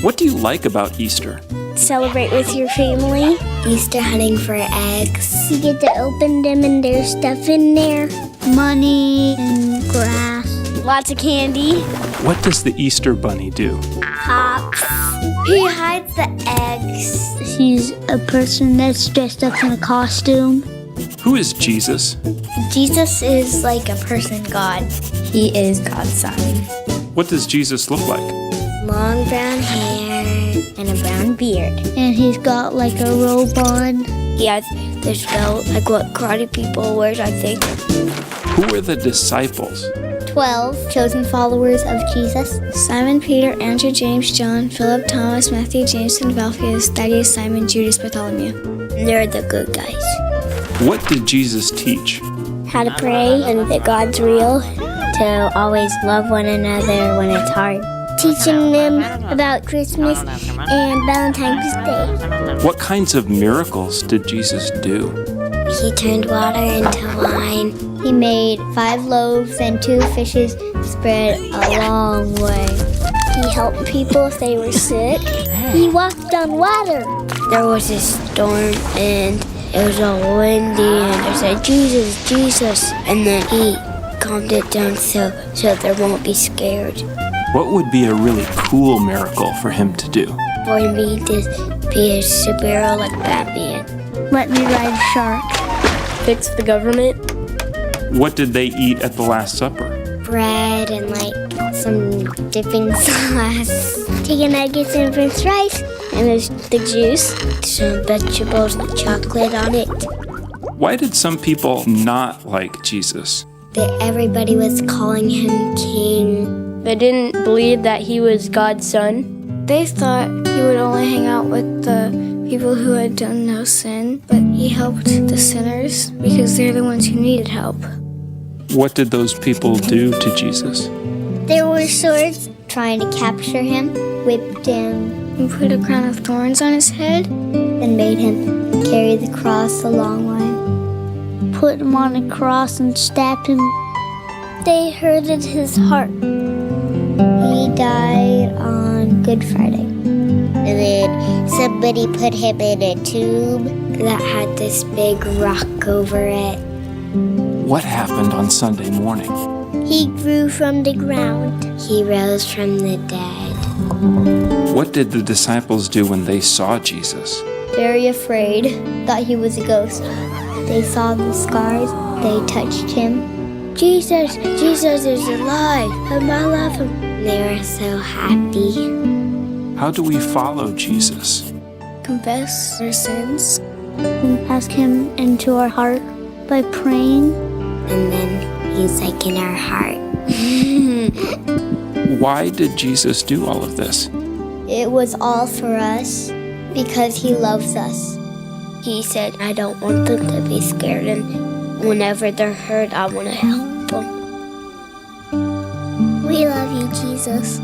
What do you like about Easter? Celebrate with your family. Easter hunting for eggs. You get to open them and there's stuff in there. Money and grass. Lots of candy. What does the Easter Bunny do? Hops. He hides the eggs. He's a person that's dressed up in a costume. Who is Jesus? Jesus is like a person God. He is God's son. What does Jesus look like? Long brown hair and a brown beard. And he's got like a robe on. He has this belt, like what karate people wear, I think. Who are the disciples? 12 chosen followers of Jesus. Simon, Peter, Andrew, James, John, Philip, Thomas, Matthew, James, and Alphaeus, Thaddeus, Simon, Judas, Bartholomew. They're the good guys. What did Jesus teach? How to pray and that God's real. To always love one another when it's hard. Teaching them about Christmas and Valentine's Day. What kinds of miracles did Jesus do? He turned water into wine. He made 5 loaves and 2 fishes spread a long way. He helped people if they were sick. He walked on water. There was a storm and it was all windy and they said, Jesus, Jesus. And then he calmed it down so they won't be scared. What would be a really cool miracle for him to do? For me to be a superhero like Batman. Let me ride a shark. Fix the government. What did they eat at the Last Supper? Bread and like some dipping sauce. Chicken nuggets and french fries. And there's the juice. Some vegetables with chocolate on it. Why did some people not like Jesus? That everybody was calling him king. They didn't believe that he was God's son. They thought he would only hang out with the people who had done no sin, but he helped the sinners because they're the ones who needed help. What did those people do to Jesus? There were swords trying to capture him, whipped him, and put a crown of thorns on his head, and made him carry the cross a long way. Put him on a cross and stabbed him. They hurted his heart. He died on Good Friday. And then somebody put him in a tomb that had this big rock over it. What happened on Sunday morning? He grew from the ground. He rose from the dead. What did the disciples do when they saw Jesus? Very afraid, thought he was a ghost. They saw the scars, they touched him. Jesus, Jesus is alive, and I love him. They were so happy. How do we follow Jesus? Confess our sins. We ask him into our heart by praying. And then he's like in our heart. Why did Jesus do all of this? It was all for us because he loves us. He said, I don't want them to be scared, and whenever they're hurt, I want to help them. We love you, Jesus.